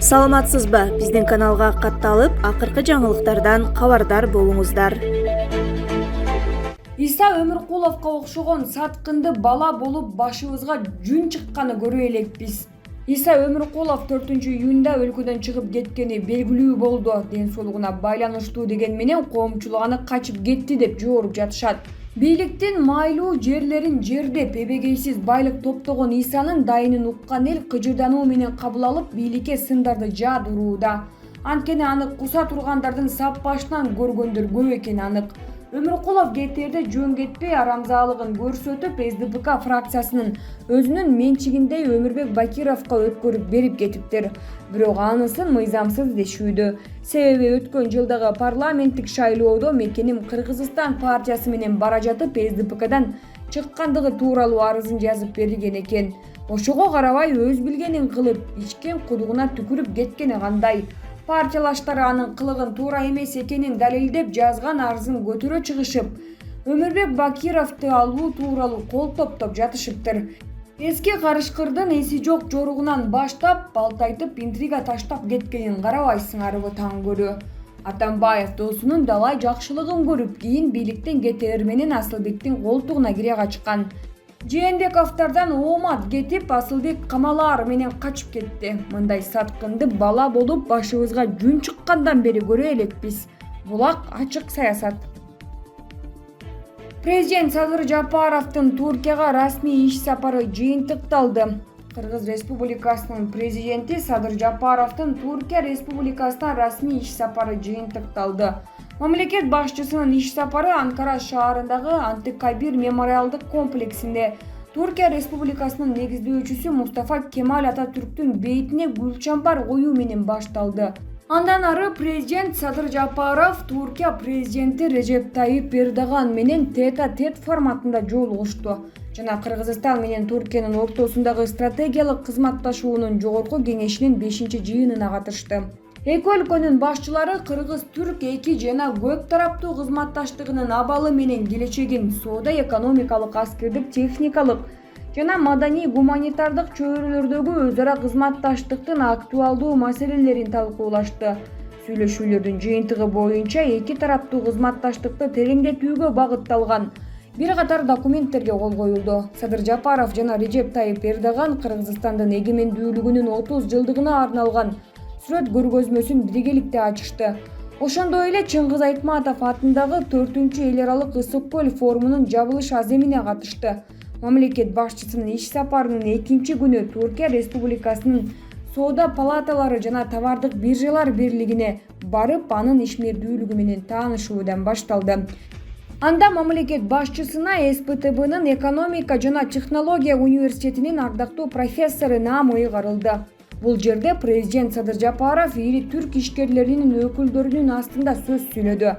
Саламатсызбы? Биздин каналга катталып, акыркы жаңылыктардан кабардар болуңуздар. Иса Өмүркуловго окшогон саткынды бала болуп башыбызга жүн чыкканы көрө элекпиз. Иса Өмүркулов 4-июнда өлкөдөн чыгып кеткени белгилүү болду. Ден соолугуна байланыштуу деген менен коомчулук аны качып кетти деп жооруп жатышат. Бийликтин майлуу жерлерин жердеп, эбегейсиз байлык топтогон Исанын дайынын уккан эл кыжырдануу менен кабыл алып, бийликке сындарды жаадырууда. Анткени аны куса тургандардын сап башынан көргөндөр көп экени анык. Өмүркулов кетээрде жөн кетпей арамзаалыгын көрсөтүп, СДПК фракциясынын өзүнүн менчигиндей Өмүрбек Бакировго өткөрүп берип кетиптир. Бирок анысын мыйзамсыз дешүүдө. Себеби өткөн жылдагы парламенттик шайлоодо мекеним Кыргызстан партиясы менен бара жатып СДПКдан чыккандыгы тууралуу арызын жазып берген экен. Ошого карабай өз билгенин кылып, ичкен кудугуна түкүрүп кеткени кандай? Партиялаштары анын кылыгын туура эмес экенин далилдеп жазган арызын көтөрө чыгышып, Өмүрбек Бакировду алуу тууралуу кол топтоп жатышыптыр. Эски карышкырдын эси жок жоругунан баштап, балтайтып, интрига таштап кеткенин карабай сыңарыбы таң көрүү. Атамбаев досунун далай жакшылыгын көрүп, кийин бийликтен кетээр менен Асылбектин колтугуна кире качкан. Жээнбековдордон оомат кетип, Асылбек камалаар менен качып кетти. Мындай саткынды бала болуп башыбызга жүн чыккандан бери көрө элекпиз. Булак ачык саясат. Президент Садыр Жапаровдун Туркияга расмий иш сапары жыйынтыкталды. Кыргыз Республикасынын президенти Садыр Жапаровдун Туркия Республикасына расмий иш сапары жыйынтыкталды. Мамлекет башчысынын иш сапары Анкара шаарындагы Антикабир мемориалдык комплексинде Туркия Республикасынын негиздөөчүсү Мустафа Кемаль Ататүрктүн бейитине гүл чамбар коюу менен башталды. Андан ары президент Садыр Жапаров Туркия президенти Режеп Тайип Эрдоган менен тет-а-тет форматында жолугушту жана Кыргызстан менен Туркиянын ортосундагы стратегиялык кызматташуунун жогорку кеңешинин 5-жыйынына катышты. Эки өлкөнүн башчылары кыргыз-түрк эки жана көп тараптуу кызматташтыгынын абалы менен келечегин, соода-экономикалык, аскердик, техникалык жана маданий-гуманитардык чөйрөлөрдөгү өз ара кызматташтыктын актуалдуу маселелерин талкуулашты. Сүйлөшүүлөрдүн жыйынтыгы боюнча эки тараптуу кызматташтыкты тереңдетүүгө багытталган бир катар документтерге кол коюлду. Садыр Жапаров жана Режеп Тайип Эрдоган Кыргызстандын эгемендүүлүгүнүн 30 жылдыгына арналган сүрөт көргөзмөсүн биргеликте ачышты. Ошондой эле Чыңгыз Айтматов атындагы 4-эл аралык Ысык көл форумунун жабылыш аземине катышты. Мамлекет башчысынын иш сапарынын 2-күнү Туркия Республикасынын соода палаталары жана товардык биржалар бирлигине барып, анын ишмердүүлүгү менен таанышуудан башталды. Анда мамлекет башчысына СПТБнын экономика жана технология университетинин ардактуу профессору наам ыйгарылды. Бул жерде президент Садыр Жапаров ири түрк ишкерлеринин өкүлдөрүнүн астында сөз сүйлөдү.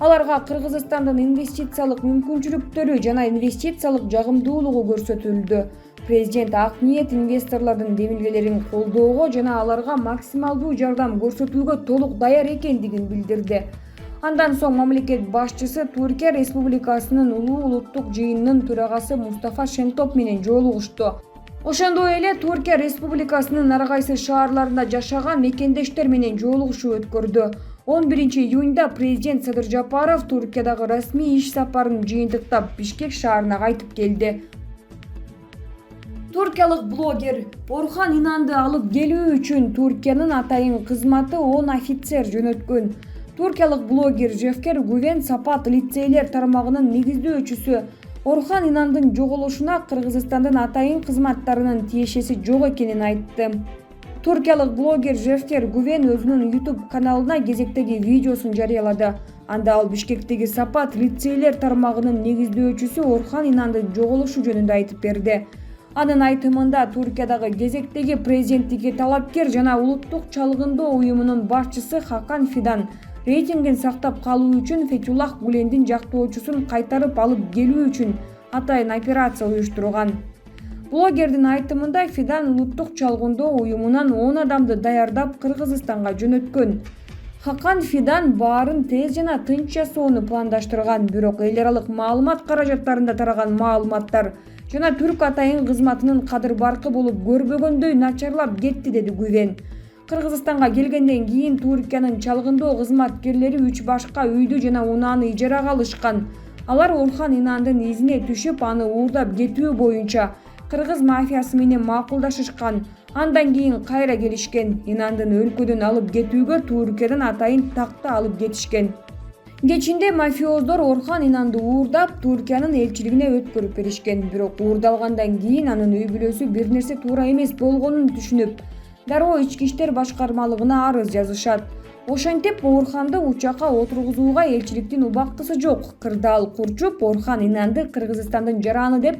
Аларга Кыргызстандын инвестициялык мүмкүнчүлүктөрү жана инвестициялык жагымдуулугу көрсөтүлдү. Президент ак ниет инвесторлордун демилгелерин колдоого жана аларга максималдуу жардам көрсөтүүгө толук даяр экендигин билдирди. Андан соң мамлекет башчысы Туркия Республикасынын улуу улуттук жыйынынын төрагасы Мустафа Шентоп менен жолугушту. Ошондой эле Туркия Республикасынын ар кайсы шаарларында жашаган мекендештер менен жолугушуу өткөрдү. 11-июнда президент Садыр Жапаров Туркиядагы расмий иш сапарын жыйынтыктап Бишкек шаарына кайтып келди. Туркиялык блогер Орхан Инанды алып келүү үчүн Туркиянын атайын кызматы 10 офицер жөнөткөн. Туркиялык блогер Жевкер Гувен Сапат лицейлер тармагынын негиздөөчүсү Орхан Инандын жоголушуна Кыргызстандын атайын кызматтарынын тиешеси жок экенин айтты. Туркиялык блогер Жевкер Гувен өзүнүн YouTube каналына кезектеги видеосун жарыялады. Анда ал Бишкектеги Сапат лицейлер тармагынын негиздөөчүсү Орхан Инандын жоголушу жөнүндө айтып берди. Анын айтымында Туркиядагы кезектеги президенттикке талапкер жана улуттук чалгындоо уюмунун башчысы Хакан Фидан рейтингин сактап калуу үчүн Фетуллах Гулендин жактоочусун кайтарып алып келүү үчүн атайын операция уюштурган. Блогердин айтымында Фидан улуттук чалгындоо уюмунан 10 адамды даярдап Кыргызстанга жөнөткөн. Хакан Фидан баарын тез жана тынч жасоону пландаштырган, бирок эл аралык маалымат каражаттарында тараган маалыматтар жана түрк атайын кызматынын кадыр баркы болуп көрбөгөндөй начарлап кетти, деди Гувен. Кыргызстанга келгенден кийин Туркиянын чалгындоо кызматкерлери 3 башка үйдү жана унааны ижарага алышкан. Алар Орхан Инандын изине түшүп, аны уурдап кетүү боюнча кыргыз мафиясы менен макулдашышкан. Андан кийин кайра келишкен. Инандын өлкөдөн алып кетүүгө Туркиядан атайын такты алып кетишкен. Кечинде мафиоздор Орхан Инанды уурдап Туркиянын элчилигине өткөрүп беришкен. Бирок уурдалгандан кийин анын үй бүлөсү бир нерсе туура эмес болгонун түшүнүп, дароо ички иштер башкармалыгына арыз жазышат. Ошентип Орханды учакка отургузууга элчиликтин убактысы жок. Кырдаал курчуп Орхан Инанды Кыргызстандын жараны деп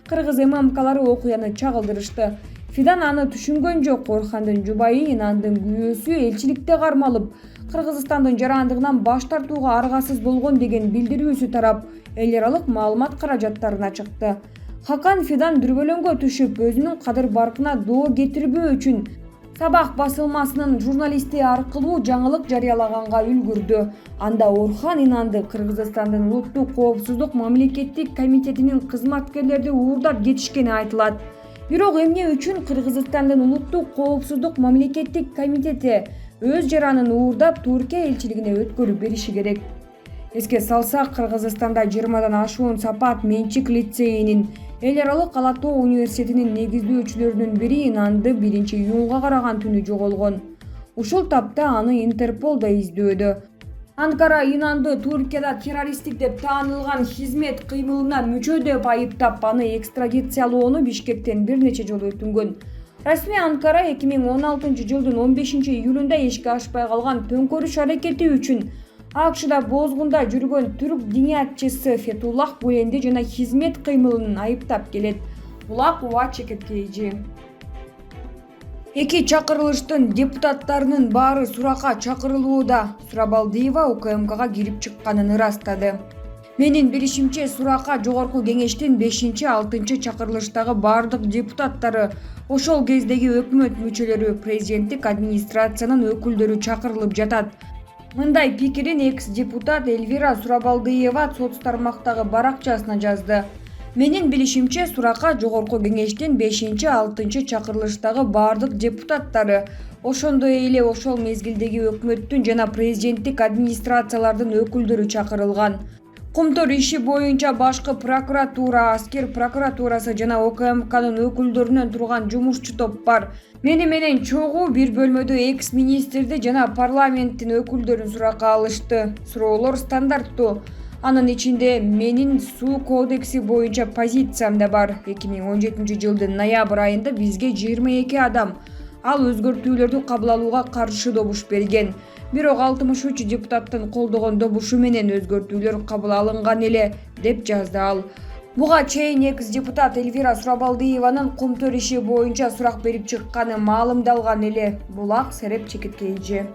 кыргыз ММКлары окуяны чагылдырышты. Фидан аны түшүнгөн жок. Орхандын жубайы Инандын күйөөсү элчиликте кармалып, Кыргызстандын жарандыгынан баш тартууга аргасыз болгон деген билдирүүсү тарап, эл аралык маалымат каражаттарына чыкты. Хакан Фидан дүрбөлөңгө түшүп, өзүнүн кадыр баркына доо кетирбөө үчүн Сабак басылмасынын журналисти аркылуу жаңылык жарыялаганга үлгүрдү. Анда Орхан Инанды Кыргызстандын Улуттук коопсуздук мамлекеттик комитетинин кызматкерлери уурдап кетишкени айтылат. Бирок эмне үчүн Кыргызстандын Улуттук коопсуздук мамлекеттик комитети өз жаранын уурдап Туркия элчилигине өткөрүп бериши керек? Эске салсак, Кыргызстанда 20дан ашуун Сапат менчик лицейинин эл аралык Ала Тоо университетинин негиздөөчүлөрүнүн бири Инанды 1-июнга караган түнү жоголгон. Ушул тапта аны Интерпол да издөөдө. Анкара Инанды Туркияда террористтик деп таанылган хизмет кыймылына мүчө деп айыптап, аны экстрадициялоону Бишкектен бир нече жолу өтүнгөн. Расмий Анкара 2016-жылдын 15-июлунда эшикке ашпай калган төңкөрүш аракети үчүн АКШда бозгунда жүргөн түрк диниятчысы Фетуллах Гүленди жана хизмет кыймылын айыптап келет. Булак уа чекеткейжи. Эки чакырылыштын депутаттарынын баары суракка чакырылууда. Сурабалдиева УКМКга кирип чыкканын ырастады. Менин билишимче, суракка жогорку кеңештин 5-6 чакырылыштагы бардык депутаттары, ошол кездеги өкмөт мүчөлөрү, президенттик администрациянын өкүлдөрү чакырылып жатат. Мындай пикирин экс-депутат Эльвира Сурабалдиева соц тармактагы баракчасына жазды. Менин билишимче, суракка жогорку кеңештин 5-6 чакырылыштагы бардык депутаттары, ошондой эле ошол мезгилдеги өкмөттүн жана президенттик администрациялардын өкүлдөрү чакырылган. Кумтор иши боюнча башкы прокуратура, аскер прокуратурасы жана УКМКнын өкүлдөрүнөн турган жумушчу топ бар. Мени менен чогуу бир бөлмөдө экс-министрди жана парламенттин өкүлдөрүн суракка алышты. Суроолор стандарттуу. Анын ичинде менин суу кодекси боюнча позициям да бар. 2017-жылдын ноябрь айында бизге 22 адам ал өзгөртүүлөрдү кабыл алууга каршы добуш берген. Бирок 63 депутаттын колдогон добушу менен өзгөртүүлөр кабыл алынган эле, деп жазды ал. Буга чейин экс-депутат Эльвира Сурабалдиеванын Кумтөр иши боюнча сурак берип чыкканы маалымдалган эле. Булак Сереп Чекеткейжи.